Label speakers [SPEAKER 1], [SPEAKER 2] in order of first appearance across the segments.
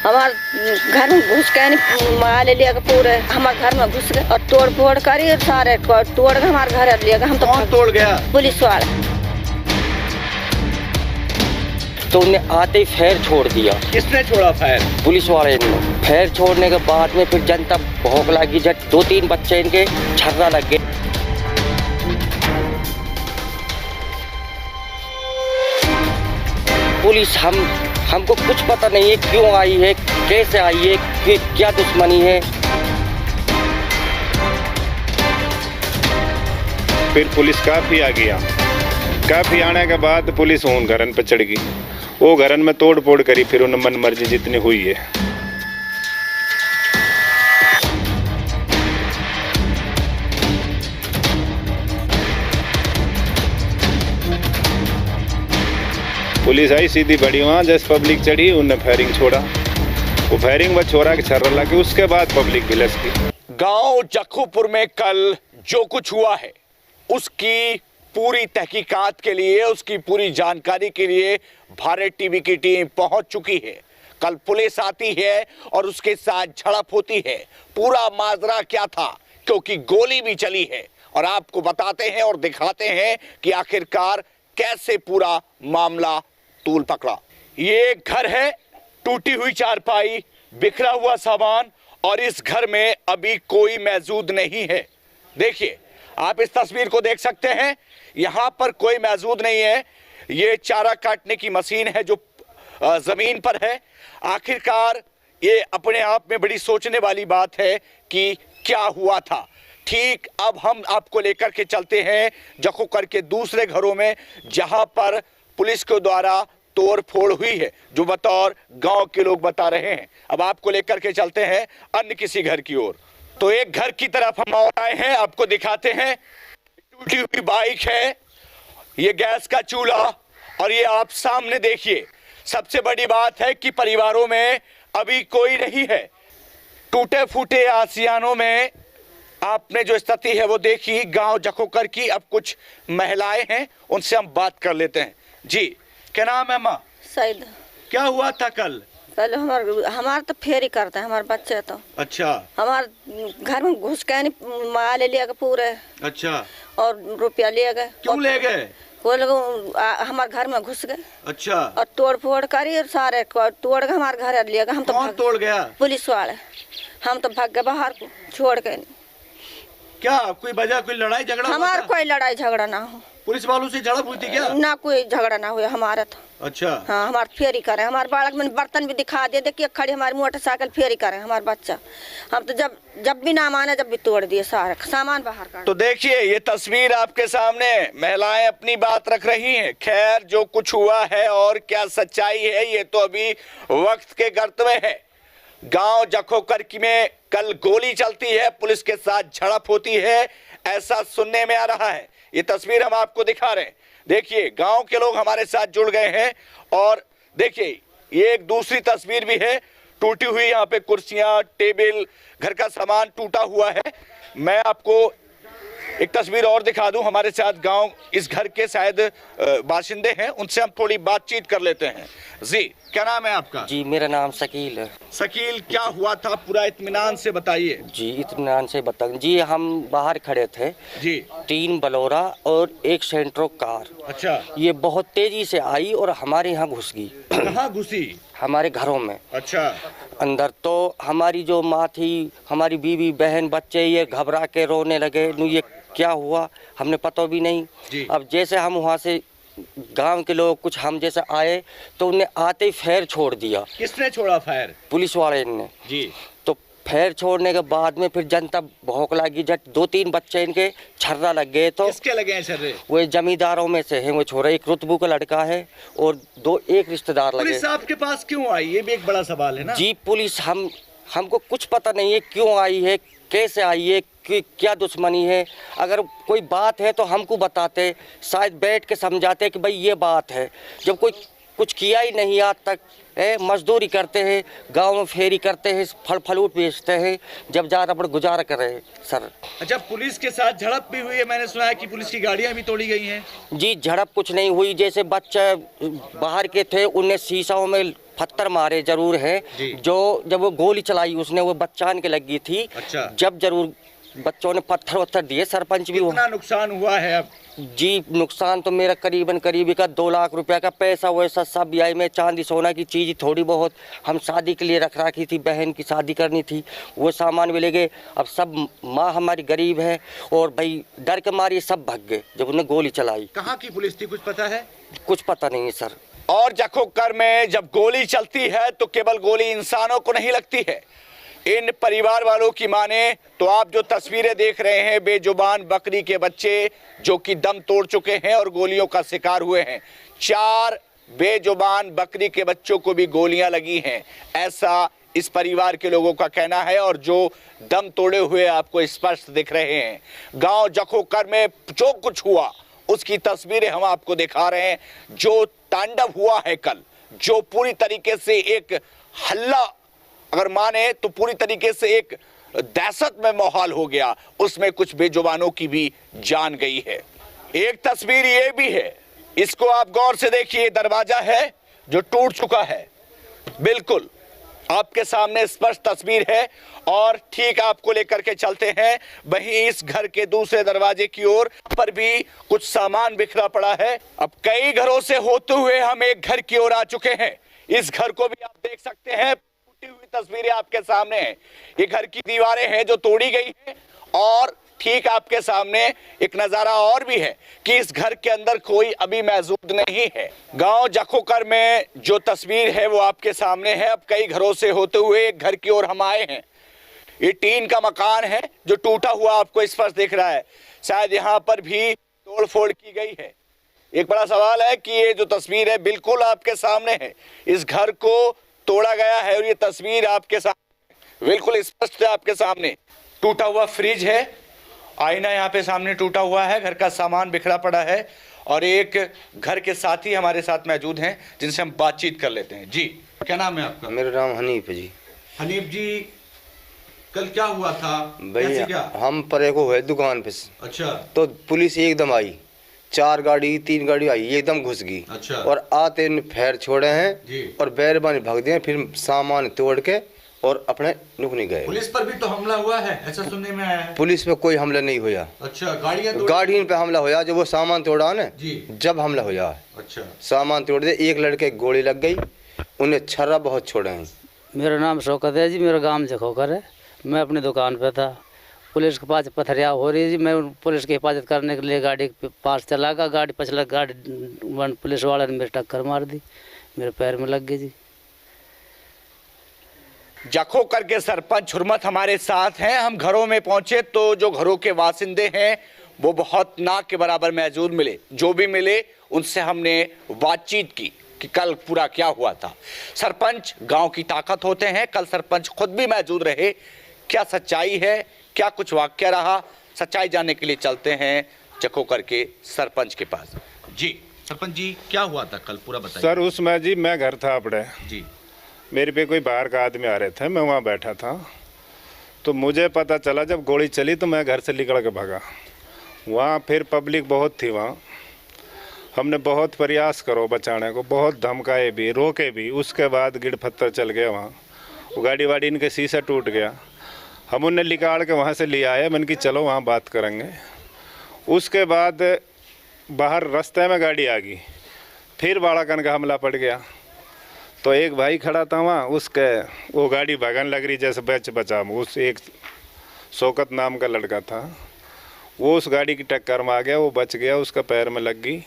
[SPEAKER 1] हमारे घर में घुस के माल ले पूरे हमारे घर में घुस गए और तोड़ फोड़ करी सारे तोड़ के हमारे घर ले गए। हम तो
[SPEAKER 2] कौन तोड़ गया?
[SPEAKER 1] पुलिस वाले।
[SPEAKER 3] तो उन्हें आते ही फैर छोड़ दिया।
[SPEAKER 2] किसने छोड़ा फैर?
[SPEAKER 3] पुलिस वाले ने। फैर छोड़ने के बाद में फिर जनता भौंक लगी, जब 2-3 बच्चे इनके छर्रा लग गए। पुलिस हमको कुछ पता नहीं है क्यों आई है, कैसे आई है, क्या दुश्मनी है।
[SPEAKER 4] फिर पुलिस काफी आ गया। काफी आने के बाद पुलिस उन घरन पे चढ़ गई। वो घरन में तोड़ फोड़ करी, फिर उन्हें मन मर्जी जितनी हुई है। पुलिस आई सीधी बड़ी, वहां जैसे पब्लिक चढ़ी उन्हें फायरिंग छोड़ा। वो फायरिंग में छोरा के छर्रा लगे, उसके बाद पब्लिक भिलस गई।
[SPEAKER 2] गांव जखूपुर में कल जो कुछ हुआ है उसकी पूरी तहकीकात के लिए, उसकी पूरी जानकारी के लिए भारत टीवी की टीम पहुंच चुकी है। कल पुलिस आती है और उसके साथ झड़प होती है। पूरा माजरा क्या था, क्योंकि गोली भी चली है, और आपको बताते हैं और दिखाते हैं कि आखिरकार कैसे पूरा मामला तूल पकड़ा। ये एक घर है, टूटी हुई चारपाई, बिखरा हुआ सामान, और इस घर में अभी कोई मौजूद नहीं है। देखिए, आप इस तस्वीर को देख सकते हैं, यहां पर कोई मौजूद नहीं है। ये चारा काटने की मशीन है जो जमीन पर है। आखिरकार ये अपने आप में बड़ी सोचने वाली बात है कि क्या हुआ था। ठीक अब हम आपको लेकर के चलते हैं जखूपुर के दूसरे घरों में, जहां पर पुलिस के द्वारा तोड़ फोड़ हुई है, जो बतौर गांव के लोग बता रहे हैं। अब आपको लेकर के चलते हैं अन्य किसी घर की ओर। तो एक घर की तरफ हम और आए हैं, आपको दिखाते हैं। टूटी हुई बाइक है, ये गैस का चूल्हा, और ये आप सामने देखिए। सबसे बड़ी बात है कि परिवारों में अभी कोई नहीं है। टूटे फूटे आसियानों में आपने जो स्थिति है वो देखी गांव जखूपुर की। अब कुछ महिलाएं हैं, उनसे हम बात कर लेते हैं। जी, क्या नाम है माँ?
[SPEAKER 1] सईद।
[SPEAKER 2] क्या हुआ था कल?
[SPEAKER 1] पहले हमारे तो फेरी करते हैं हमारे बच्चे तो।
[SPEAKER 2] अच्छा।
[SPEAKER 1] हमारे घर में घुस के माल ले गए पूरे।
[SPEAKER 2] अच्छा।
[SPEAKER 1] और रुपया ले गए।
[SPEAKER 2] क्यों ले गए?
[SPEAKER 1] वो लोग हमारे घर में घुस गए।
[SPEAKER 2] अच्छा।
[SPEAKER 1] और तोड़ फोड़ करी और सारे तोड़ के हमारे घर ले गए। हम तो
[SPEAKER 2] कौन तोड़ गया?
[SPEAKER 1] पुलिस वाले। हम तो भाग गए बाहर को छोड़ के।
[SPEAKER 2] क्या कोई वजह, कोई लड़ाई झगड़ा?
[SPEAKER 1] हमारा कोई लड़ाई झगड़ा ना हो।
[SPEAKER 2] पुलिस वालों से झड़प हुई थी क्या?
[SPEAKER 1] ना, कोई झगड़ा ना हुआ हमारा तो।
[SPEAKER 2] अच्छा।
[SPEAKER 1] हाँ, हमारे फेरी करे। हमारे बालक में बर्तन भी दिखा दे, देखिए खड़ी हमारी मोटरसाइकिल फेरी करे हमारे बच्चा। हम तो जब भी ना माने जब भी तोड़ दिए सारा सामान बाहर का।
[SPEAKER 2] तो देखिए, ये तस्वीर आपके सामने, महिलाएं अपनी बात रख रही हैं। खैर, जो कुछ हुआ है और क्या सच्चाई है ये तो अभी वक्त के गर्त में है। गांव जखूपुर में कल गोली चलती है, पुलिस के साथ झड़प होती है, ऐसा सुनने में आ रहा है। ये तस्वीर हम आपको दिखा रहे हैं। देखिए, गांव के लोग हमारे साथ जुड़ गए हैं, और देखिए ये एक दूसरी तस्वीर भी है। टूटी हुई यहाँ पे कुर्सियां, टेबल, घर का सामान टूटा हुआ है। मैं आपको एक तस्वीर और दिखा दूं। हमारे साथ गांव इस घर के शायद बाशिंदे हैं, उनसे हम थोड़ी बातचीत कर लेते हैं। जी, क्या नाम है आपका?
[SPEAKER 3] जी, मेरा नाम शकील है।
[SPEAKER 2] शकील, क्या हुआ था पूरा इत्मीनान से बताइए।
[SPEAKER 3] जी, इत्मीनान से बताएं। जी, हम बाहर खड़े थे
[SPEAKER 2] जी।
[SPEAKER 3] 3 बलोरा और 1 सेंट्रो कार।
[SPEAKER 2] अच्छा।
[SPEAKER 3] ये बहुत तेजी से आई और हमारे यहाँ घुस गई।
[SPEAKER 2] कहाँ घुसी?
[SPEAKER 3] हमारे घरों में।
[SPEAKER 2] अच्छा।
[SPEAKER 3] अंदर तो हमारी जो माँ थी, हमारी बीवी बहन बच्चे ये घबरा के रोने लगे। ये क्या हुआ हमने पता भी नहीं। अब जैसे हम वहाँ से गांव के लोग कुछ हम जैसे आए तो उन्हें आते ही फैर छोड़ दिया।
[SPEAKER 2] किसने छोड़ा फैर?
[SPEAKER 3] पुलिस वाले ने।
[SPEAKER 2] जी।
[SPEAKER 3] तो फैर छोड़ने के बाद में फिर जनता भौंक लगी, जब 2-3 बच्चे इनके छर्रा लग गए। तो
[SPEAKER 2] किसके लगे हैं छर्रे?
[SPEAKER 3] वो जमींदारों में से है वो छोरा, एक रुतबू का लड़का है और 1 रिश्तेदार लगे।
[SPEAKER 2] पुलिस आपके पास क्यों आई, ये भी एक बड़ा सवाल है ना।
[SPEAKER 3] जी, पुलिस हमको कुछ पता नहीं है क्यों आई है, कैसे आई है, कि क्या दुश्मनी है। अगर कोई बात है तो हमको बताते, शायद बैठ के समझाते कि भाई ये बात है। जब कोई कुछ किया ही नहीं आज तक, मजदूरी करते हैं, गांव में फेरी करते हैं, फल फ्रूट बेचते हैं, जब ज़्यादा अपना गुजारा कर रहे हैं सर।
[SPEAKER 2] अच्छा, पुलिस के साथ झड़प भी हुई है, मैंने सुना है कि पुलिस की गाड़ियां भी तोड़ी गई हैं।
[SPEAKER 3] जी, झड़प कुछ नहीं हुई। जैसे बच्चे बाहर के थे उन्हें शीशाओं में पत्थर मारे जरूर है। जो जब वो गोली चलाई उसने वो बच्चान के लगी थी।
[SPEAKER 2] अच्छा।
[SPEAKER 3] जब जरूर बच्चों ने पत्थर वत्थर दिए। सरपंच भी
[SPEAKER 2] कितना नुकसान हुआ है अब?
[SPEAKER 3] जी नुकसान तो मेरा करीबन का 2 लाख रुपया का पैसा वैसा सब ब्याह में चांदी सोना की चीज़ थोड़ी बहुत हम शादी के लिए रख रखी थी, बहन की शादी करनी थी, वो सामान भी ले गए। अब सब माँ हमारी गरीब है और भाई डर के मारे सब भाग गए जब उन्हें गोली चलाई।
[SPEAKER 2] कहाँ की पुलिस थी, कुछ पता है?
[SPEAKER 3] कुछ पता नहीं है सर।
[SPEAKER 2] और जखोकर में जब गोली चलती है तो केवल गोली इंसानों को नहीं लगती है। इन परिवार वालों की माने तो आप जो तस्वीरें देख रहे हैं, बेजुबान बकरी के बच्चे जो कि दम तोड़ चुके हैं और गोलियों का शिकार हुए हैं। 4 बेजुबान बकरी के बच्चों को भी गोलियां लगी हैं, ऐसा इस परिवार के लोगों का कहना है। और जो दम तोड़े हुए आपको स्पष्ट दिख रहे हैं। गांव जखोकर में जो कुछ हुआ उसकी तस्वीरें हम आपको दिखा रहे हैं। जो तांडव हुआ है कल, जो पूरी तरीके से एक हल्ला अगर माने तो पूरी तरीके से एक दहशत में माहौल हो गया, उसमें कुछ बेजुबानों की भी जान गई है। एक तस्वीर ये भी है, इसको आप गौर से देखिए। दरवाजा है जो टूट चुका है, बिल्कुल आपके सामने स्पष्ट तस्वीर है। और ठीक आपको लेकर के चलते हैं वहीं इस घर के दूसरे दरवाजे की ओर पर भी कुछ सामान बिखरा पड़ा है। अब कई घरों से होते हुए हम एक घर की ओर आ चुके हैं। इस घर को भी आप देख सकते हैं, टूटी हुई तस्वीरें आपके सामने हैं। ये घर की दीवारें हैं जो तोड़ी गई हैं। और ठीक आपके सामने एक नजारा और भी है कि इस घर के अंदर कोई अभी मौजूद नहीं है। गांव जखोकर में जो तस्वीर है वो आपके सामने है। अब कई घरों से होते हुए एक घर की ओर हम आए हैं। ये टीन का मकान है जो टूटा हुआ आपको स्पष्ट दिख रहा है। शायद यहाँ पर भी तोड़फोड़ की गई है। एक बड़ा सवाल है कि ये जो तस्वीर है बिल्कुल आपके सामने है, इस घर को तोड़ा गया है और ये तस्वीर आपके सामने बिल्कुल स्पष्ट है। आपके सामने टूटा हुआ फ्रिज है, आईना यहाँ पे सामने टूटा हुआ है, घर का सामान बिखरा पड़ा है। और एक घर के साथी हमारे साथ मौजूद हैं जिनसे हम बातचीत कर लेते हैं। जी क्या नाम है आपका?
[SPEAKER 5] मेरा नाम हनीफ है जी।
[SPEAKER 2] हनीफ जी, कल क्या हुआ था?
[SPEAKER 5] भैया हम परे को हुए दुकान पे।
[SPEAKER 2] अच्छा।
[SPEAKER 5] तो पुलिस एकदम आई, 4 गाड़ी 3 गाड़ी आई, एकदम घुस गई।
[SPEAKER 2] अच्छा।
[SPEAKER 5] और आते ने फैर छोड़े हैं
[SPEAKER 2] जी।
[SPEAKER 5] और बैरबानी भाग दिए, फिर सामान तोड़ के और अपने नुकनी गए।
[SPEAKER 2] पुलिस पर भी तो हमला हुआ है ऐसा सुनने में आया है।
[SPEAKER 5] पुलिस पे कोई हमला नहीं हुआ।
[SPEAKER 2] अच्छा।
[SPEAKER 5] गाड़ी पे हमला हुआ जब वो सामान तोड़ा ना
[SPEAKER 2] जी,
[SPEAKER 5] जब हमला हुआ।
[SPEAKER 2] अच्छा।
[SPEAKER 5] सामान तोड़ दे, एक लड़के की गोली लग गई, उन्हें छर्रा बहुत छोड़े हैं।
[SPEAKER 6] मेरा नाम शौकत है जी, मेरा गांव जखोकर है। मैं अपनी दुकान पे था, पुलिस के पास पथरिया हो रही जी। मैं पुलिस की हिफाजत करने के लिए गाड़ी के पास चला गया, गाड़ी पछला, गाड़ी पुलिस वाले ने मेरी टक्कर मार दी, मेरे पैर में लग गई जी।
[SPEAKER 2] जखोकर के सरपंच हुरमत हमारे साथ हैं। हम घरों में पहुंचे तो जो घरों के वासिंदे हैं वो बहुत नाक के बराबर मौजूद मिले। जो भी मिले उनसे हमने बातचीत की कि कल पूरा क्या हुआ था। सरपंच गांव की ताकत होते हैं। कल सरपंच खुद भी मौजूद रहे। क्या सच्चाई है, क्या कुछ वाक्य रहा, सच्चाई जानने के लिए चलते हैं जखोकर के सरपंच के पास। जी सरपंच जी, क्या हुआ था कल, पूरा बताइए।
[SPEAKER 4] सर उसमें जी मैं घर था अपने
[SPEAKER 2] जी,
[SPEAKER 4] मेरे पे कोई बाहर का आदमी आ रहे थे, मैं वहाँ बैठा था तो मुझे पता चला जब गोली चली तो मैं घर से निकल के भागा। वहाँ फिर पब्लिक बहुत थी, वहाँ हमने बहुत प्रयास करो बचाने को, बहुत धमकाए भी, रोके भी। उसके बाद गिड़ पत्थर चल गया, वहाँ गाड़ी वाड़ी इनके शीशा टूट गया। हम उन्हें निकाल के वहाँ से ले आए, मैंने कि चलो वहाँ बात करेंगे। उसके बाद बाहर रास्ते में गाड़ी आ गई, फिर बाड़ाकन का हमला पड़ गया। तो एक भाई खड़ा था वहाँ, उसके वो गाड़ी भगन लग रही जैसे बचा। उस एक शौकत नाम का लड़का था, वो उस गाड़ी की टक्कर में आ गया, वो बच गया, उसका पैर में लग गई।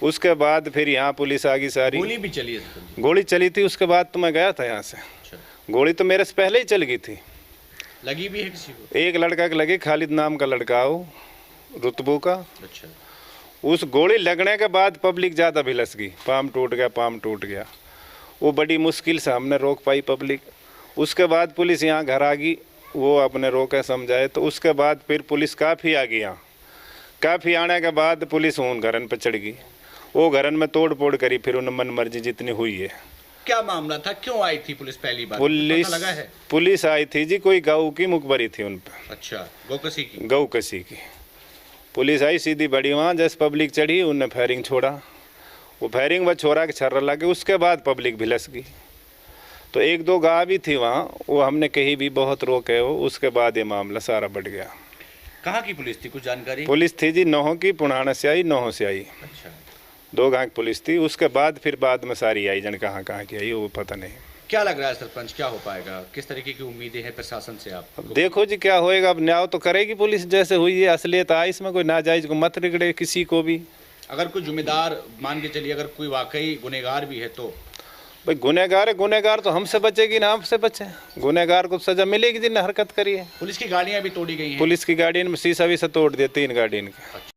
[SPEAKER 4] उसके बाद फिर यहाँ पुलिस आ गई सारी।
[SPEAKER 2] गोली भी चली है?
[SPEAKER 4] गोली चली थी, उसके बाद तो मैं गया था यहाँ से।
[SPEAKER 2] अच्छा।
[SPEAKER 4] गोली तो मेरे से पहले ही चल गई थी।
[SPEAKER 2] लगी भी है किसी को?
[SPEAKER 4] एक लड़का की लगी, खालिद नाम का लड़का हो, रुतबू का।
[SPEAKER 2] अच्छा।
[SPEAKER 4] उस गोली लगने के बाद पब्लिक ज़्यादा भिलस गई, पाम टूट गया, पाम टूट गया। वो बड़ी मुश्किल से हमने रोक पाई पब्लिक। उसके बाद पुलिस यहाँ घर आ गई, वो अपने रोके समझाए। तो उसके बाद फिर पुलिस काफ़ी आ गई यहाँ। काफ़ी आने के बाद पुलिस उन घरन पर चढ़ गई, वो घरन में तोड़ फोड़ करी, फिर उन्हें मन मर्जी जितनी हुई है।
[SPEAKER 2] क्या मामला था, क्यों आई थी पुलिस पहली बार? पता लगा है?
[SPEAKER 4] पुलिस आई थी जी, कोई गऊ की मुखबरी थी उन पर।
[SPEAKER 2] अच्छा, गौकसी की? गौकसी की
[SPEAKER 4] पुलिस आई सीधी बड़ी, वहाँ जैसे पब्लिक चढ़ी उनने फायरिंग छोड़ा। वो फायरिंग व छोरा के छर्रा लगे, उसके बाद पब्लिक भिलस गई। तो एक दो गाय भी थी वहाँ, वो हमने कहीं भी बहुत रोके हो, उसके बाद ये मामला सारा बढ़ गया।
[SPEAKER 2] कहाँ की पुलिस थी, कुछ जानकारी?
[SPEAKER 4] पुलिस थी जी नौहों की, पुराना से आई, नौहों से आई।
[SPEAKER 2] अच्छा,
[SPEAKER 4] 2 गांव की पुलिस थी, उसके बाद फिर बाद में सारी आई, जन कहाँ की आई वो पता नहीं।
[SPEAKER 2] क्या लग रहा है सरपंच, क्या हो पाएगा, किस तरीके की उम्मीदें हैं प्रशासन से आप?
[SPEAKER 4] अब देखो जी क्या होएगा, अब न्याय तो करेगी पुलिस जैसे हुई है, असलियत आई इसमें, कोई नाजायज को मत निकले किसी को भी।
[SPEAKER 2] अगर कोई जिम्मेदार मान के चलिए, अगर कोई वाकई गुनहगार भी है तो?
[SPEAKER 4] भाई गुनहगार तो हमसे बचेगी ना, हमसे बचे, गुनहगार को सजा मिलेगी जिनने हरकत करी है।
[SPEAKER 2] पुलिस की गाड़ियां भी तोड़ी गई हैं।
[SPEAKER 4] पुलिस की गाड़ी में शीशा वीसा तोड़ दिया 3 गाड़ी इनके।